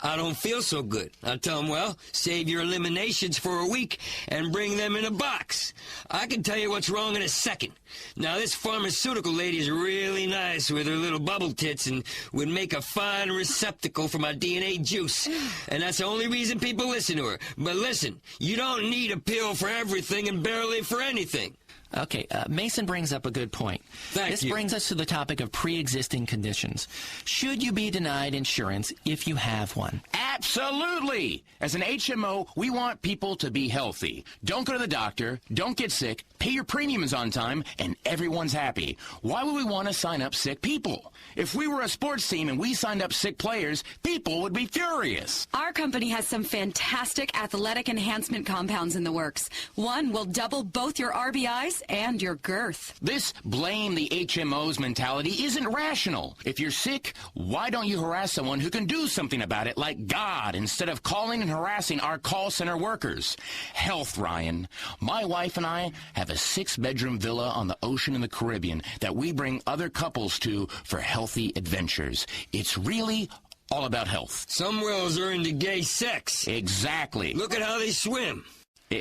I don't feel so good. I tell them, well, save your eliminations for a week and bring them in a box. I can tell you what's wrong in a second. Now, this pharmaceutical lady is really nice with her little bubble tits and would make a fine receptacle for my DNA juice. And that's the only reason people listen to her. But listen, you don't need a pill for everything and barely for anything. Okay, Mason brings up a good point. This brings us to the topic of pre-existing conditions. Should you be denied insurance if you have one? Absolutely! As an HMO, we want people to be healthy. Don't go to the doctor, don't get sick, pay your premiums on time, and everyone's happy. Why would we want to sign up sick people? If we were a sports team and we signed up sick players, people would be furious. Our company has some fantastic athletic enhancement compounds in the works. One will double both your RBIs and your girth. This blame the HMOs mentality isn't rational. If you're sick, why don't you harass someone who can do something about it, like God, instead of calling and harassing our call center workers? Health, Ryan. My wife and I have a 6-bedroom villa on the ocean in the Caribbean that we bring other couples to for healthy adventures. It's really all about health. Some whales are into gay sex. Exactly. Look at how they swim.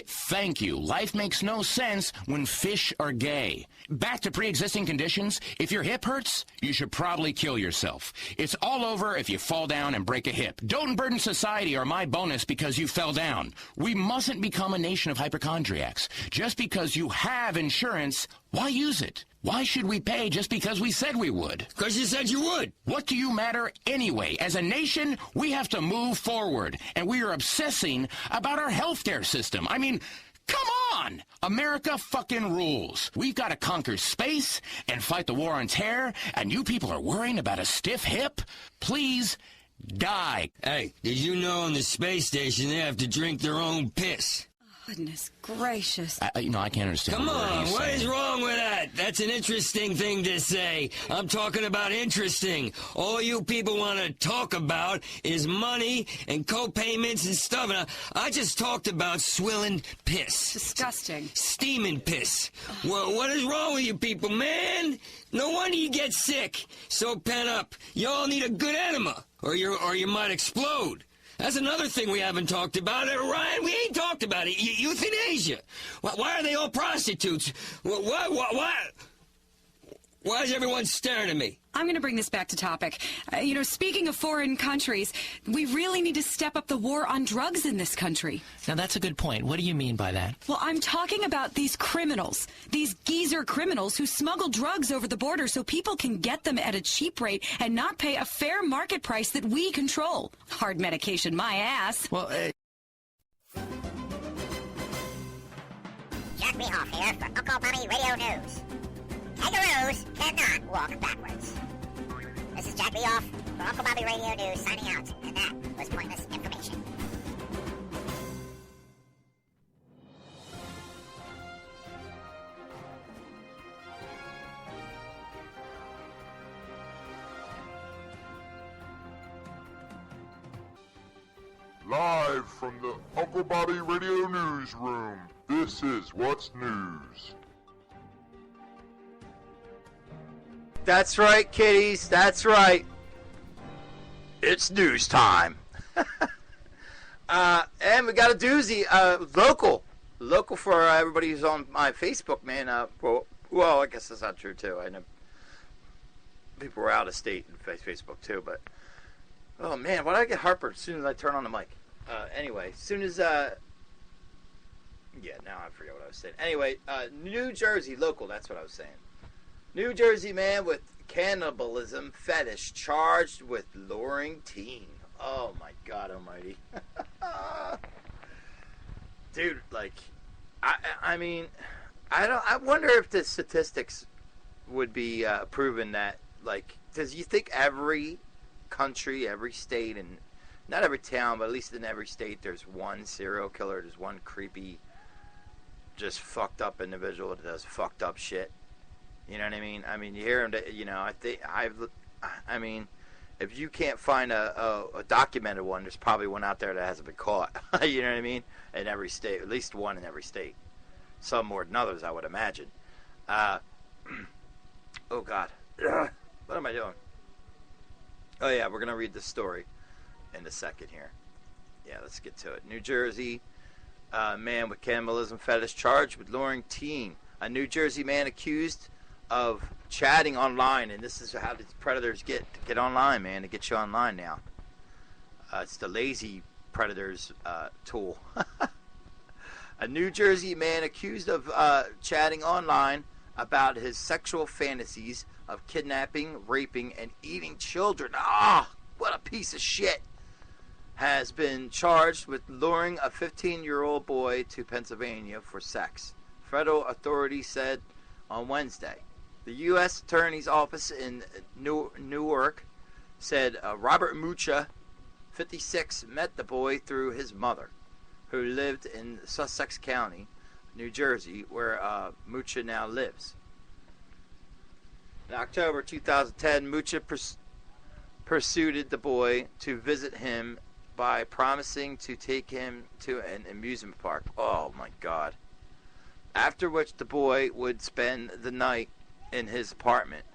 Thank you. Life makes no sense when fish are gay. Back to pre-existing conditions. If your hip hurts, you should probably kill yourself. It's all over if you fall down and break a hip. Don't burden society or my bonus because you fell down. We mustn't become a nation of hypochondriacs. Just because you have insurance, why use it? Why should we pay just because we said we would? Because you said you would. What do you matter anyway? As a nation, we have to move forward, and we are obsessing about our healthcare system. I mean, come on! America fucking rules. We've got to conquer space and fight the war on terror, and you people are worrying about a stiff hip? Please die. Hey, did you know on the space station they have to drink their own piss? Goodness gracious. I can't understand. Come on, what is wrong with that? That's an interesting thing to say. I'm talking about interesting. All you people want to talk about is money and co-payments and stuff. And I just talked about swilling piss. Disgusting. Steaming piss. Well, what is wrong with you people, man? No wonder you get sick. So pent up. Y'all need a good enema, or you might explode. That's another thing we haven't talked about. Ryan, we ain't talked about it. Euthanasia. Why are they all prostitutes? Why is everyone staring at me? I'm going to bring this back to topic. Speaking of foreign countries, we really need to step up the war on drugs in this country. Now, that's a good point. What do you mean by that? Well, I'm talking about these criminals, these geezer criminals who smuggle drugs over the border so people can get them at a cheap rate and not pay a fair market price that we control. Hard medication, my ass. Well, Jack me off here for Uncle Bobby Radio News. Kangaroos cannot walk backwards. This is Jack me off for Uncle Bobby Radio News signing out, and that was pointless information. Live from the Uncle Bobby Radio Newsroom, this is What's News. That's right, kiddies. That's right. It's news time. And we got a doozy. Local for everybody who's on my Facebook, man. Well, I guess that's not true, too. I know people were out of state in Facebook, too. But, oh, man, why do I get heartburn as soon as I turn on the mic? Anyway, as soon as... yeah, now I forget what I was saying. Anyway, New Jersey local, that's what I was saying. New Jersey man with cannibalism fetish charged with luring teen. Oh my God almighty. Dude, like, I mean, I wonder if the statistics would be proven that, like, does you think every country, every state, and not every town, but at least in every state, there's one serial killer, there's one creepy, just fucked up individual that does fucked up shit. You know what I mean? I mean, you hear him, I mean, if you can't find a documented one, there's probably one out there that hasn't been caught. You know what I mean? In every state, at least one in every state. Some more than others, I would imagine. Oh, God. What am I doing? Oh, yeah, we're going to read this story. in a second here. Yeah, let's get to it. New Jersey man with cannibalism fetish charged with luring teen. A New Jersey man accused of chatting online, and this is how these predators get online, man. They get you online now. It's the lazy predators tool. A New Jersey man accused of chatting online about his sexual fantasies of kidnapping, raping, and eating children. Ah, what a piece of shit. Has been charged with luring a 15-year-old boy to Pennsylvania for sex. Federal authorities said on Wednesday. The U.S. Attorney's Office in Newark said Robert Mucha, 56, met the boy through his mother, who lived in Sussex County, New Jersey, where Mucha now lives. In October 2010, Mucha pursued the boy to visit him by promising to take him to an amusement park. Oh my God. After which the boy would spend the night in his apartment.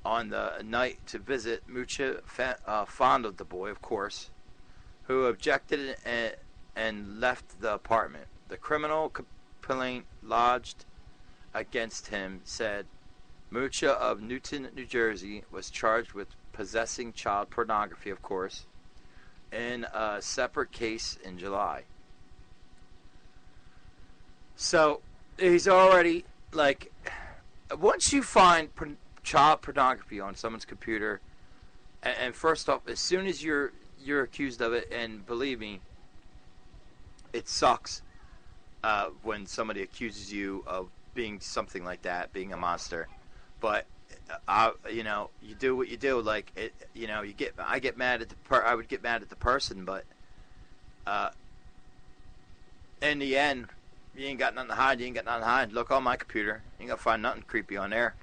On the night to visit, Mucha fondled the boy, of course, who objected and left the apartment. The criminal complaint lodged against him said Mucha of Newton, New Jersey, was charged with possessing child pornography, of course, in a separate case in July. So he's already, like, once you find child pornography on someone's computer, and first off, as soon as you're accused of it, and believe me, it sucks when somebody accuses you of being something like that, being a monster. But you know, you do what you do. Like it, you know, I get mad at I would get mad at the person, but in the end, you ain't got nothing to hide. You ain't got nothing to hide. Look on my computer. You ain't gonna find nothing creepy on there.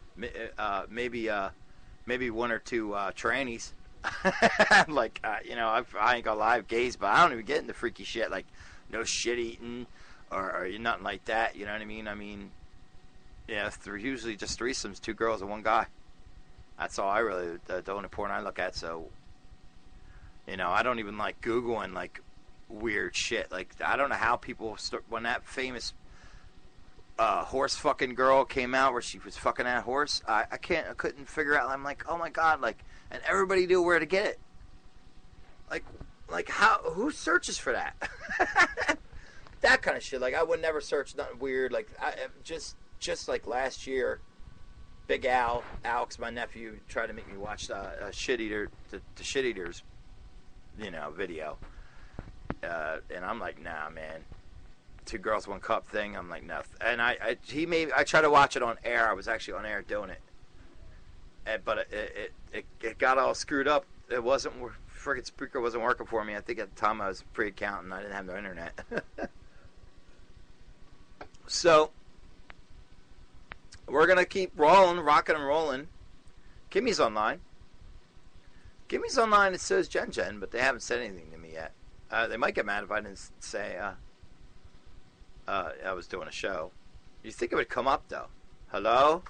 Maybe one or two trannies. Like you know, I ain't gonna lie, I've gazed, but I don't even get into freaky shit like no shit eating or nothing like that. You know what I mean? I mean, yeah, usually just threesomes, 2 girls and 1 guy. That's all I really the only porn I look at. So, you know, I don't even like Googling like weird shit. Like I don't know how people when that famous horse fucking girl came out where she was fucking that horse. I couldn't figure out. I'm like, oh my God, like, and everybody knew where to get it. Like how? Who searches for that? That kind of shit. Like I would never search nothing weird. Like just like last year, Big Alex, my nephew, tried to make me watch the Shit Eaters, you know, video. And I'm like, nah, man. 2 girls, 1 cup thing. I'm like, no. And I tried to watch it on air. I was actually on air doing it. But it got all screwed up. It wasn't, friggin' Spreaker wasn't working for me. I think at the time I was a pre-accountant. I didn't have no internet. So, we're going to keep rocking and rolling. Kimmy's online. Kimmy's online, and so is Jen, but they haven't said anything to me yet. They might get mad if I didn't say I was doing a show. You think it would come up, though? Hello?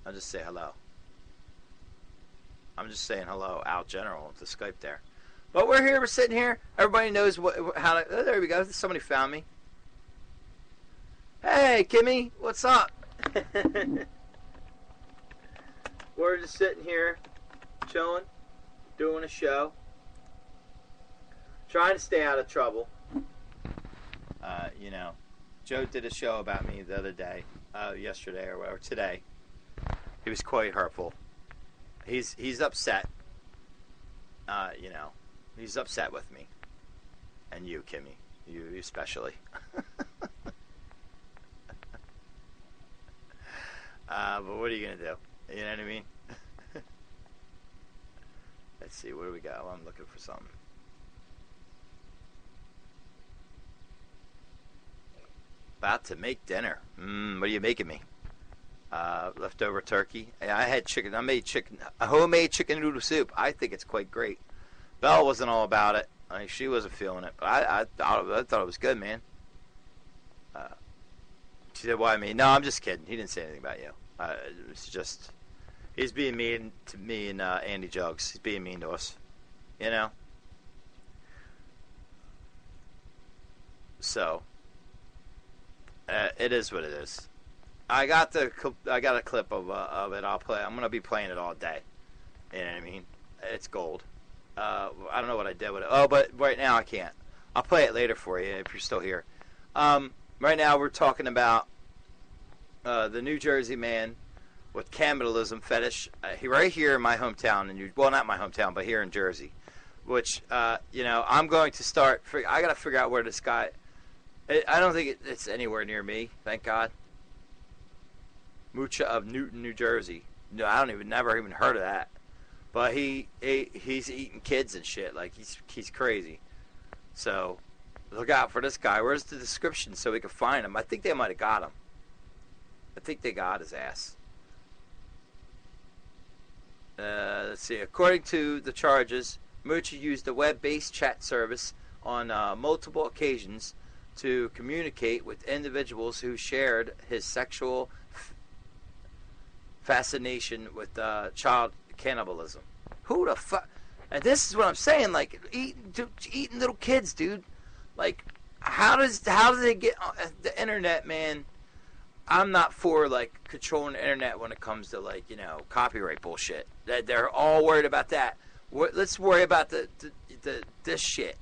I'll just say hello. I'm just saying hello out general to Skype there. But we're here, we're sitting here. Everybody knows how to... Oh, there we go. Somebody found me. Hey, Kimmy, what's up? We're just sitting here, chilling, doing a show. Trying to stay out of trouble. You know, Joe did a show about me the other day, yesterday or today. He was quite hurtful. He's upset. You know, he's upset with me. And you, Kimmy. You especially. But what are you going to do? You know what I mean? Let's see, where do we go? I'm looking for something. About to make dinner. What are you making me? Leftover turkey. I had chicken. I made homemade chicken noodle soup. I think it's quite great. Belle wasn't all about it. I mean, she wasn't feeling it, but I thought it was good, man. She said, "Why me?" No, I'm just kidding. He didn't say anything about you. It's just he's being mean to me and Andy Jugs. He's being mean to us. you know? So, it is what it is. I got a clip of it. I'm gonna be playing it all day. You know what I mean? It's gold. I don't know what I did with it. Oh, but right now I can't. I'll play it later for you if you're still here. Right now we're talking about the New Jersey man with cannibalism fetish. Right here in my hometown, well, not my hometown, but here in Jersey. Which, I'm going to start. I got to figure out where this guy. I don't think it's anywhere near me. Thank God. Mucha of Newton, New Jersey. No, I never even heard of that. But he's eating kids and shit. Like he's crazy. So look out for this guy. Where's the description so we can find him? I think they might have got him. I think they got his ass. Let's see. According to the charges, Mucha used a web-based chat service on multiple occasions to communicate with individuals who shared his sexual fascination with child cannibalism. Who the fuck? And this is what I'm saying. Like eating little kids, dude. Like how do they get on the internet, man? I'm not for like controlling the internet when it comes to like copyright bullshit. They're all worried about that. Let's worry about this shit.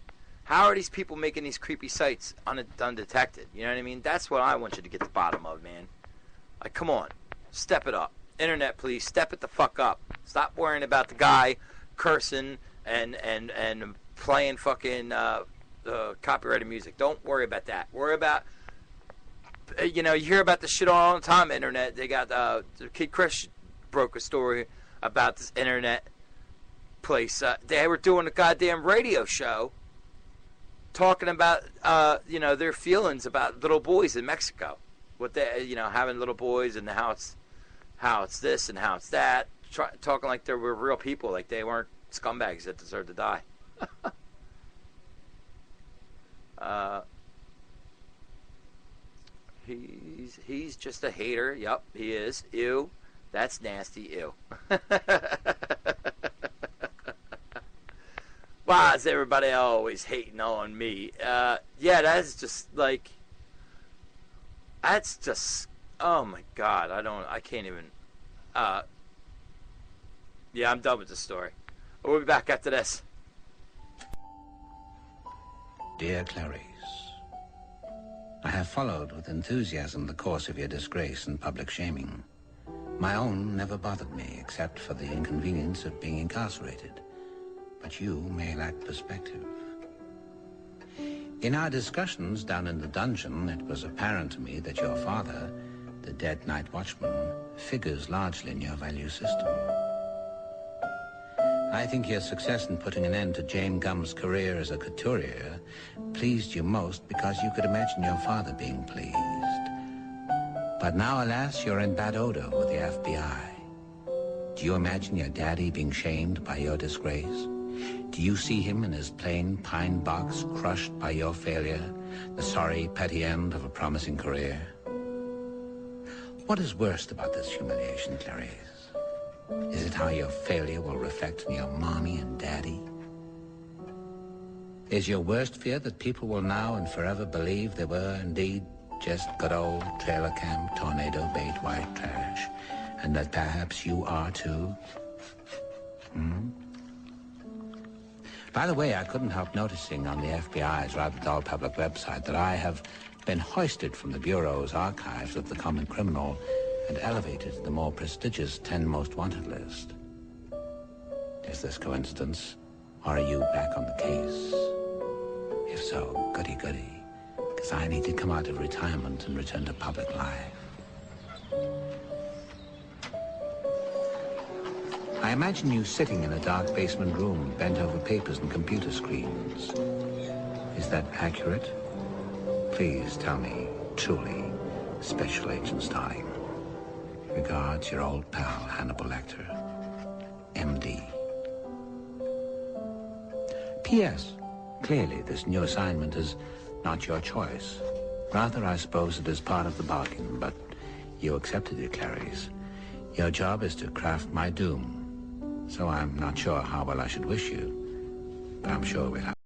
How are these people making these creepy sites undetected? You know what I mean? That's what I want you to get to the bottom of, man. Like, come on, step it up. Internet, please, step it the fuck up. Stop worrying about the guy cursing and playing fucking copyrighted music. Don't worry about that. Worry about, you hear about this shit all the time. Internet. They got the Kid Chris broke a story about this internet place. They were doing a goddamn radio show talking about their feelings about little boys in Mexico. What they having little boys and how it's this and how it's that. Talking like they were real people, like they weren't scumbags that deserved to die. He's just a hater. Yep, he is. Ew. That's nasty. Ew. Why is everybody always hating on me? Yeah, that's just like... That's just... Oh my God, I can't even... Yeah, I'm done with the story. We'll be back after this. Dear Clarice, I have followed with enthusiasm the course of your disgrace and public shaming. My own never bothered me, except for the inconvenience of being incarcerated. But you may lack perspective. In our discussions down in the dungeon, it was apparent to me that your father, the dead night watchman, figures largely in your value system. I think your success in putting an end to Jane Gumm's career as a couturier pleased you most because you could imagine your father being pleased. But now, alas, you're in bad odor with the FBI. Do you imagine your daddy being shamed by your disgrace? Do you see him in his plain pine box crushed by your failure, the sorry, petty end of a promising career? What is worst about this humiliation, Clarice? Is it how your failure will reflect on your mommy and daddy? Is your worst fear that people will now and forever believe they were indeed just good old trailer camp, tornado bait, white trash, and that perhaps you are too? By the way, I couldn't help noticing on the FBI's rather dull public website that I have been hoisted from the Bureau's archives of the common criminal and elevated to the more prestigious 10 most wanted list. Is this coincidence, or are you back on the case? If so, goody goody, because I need to come out of retirement and return to public life. I imagine you sitting in a dark basement room, bent over papers and computer screens. Is that accurate? Please tell me, truly, Special Agent Starling. Regards, your old pal, Hannibal Lecter, MD. P.S. Clearly, this new assignment is not your choice. Rather, I suppose it is part of the bargain, but you accepted it, Clarice. Your job is to craft my doom, so I'm not sure how well I should wish you. but I'm sure we'll have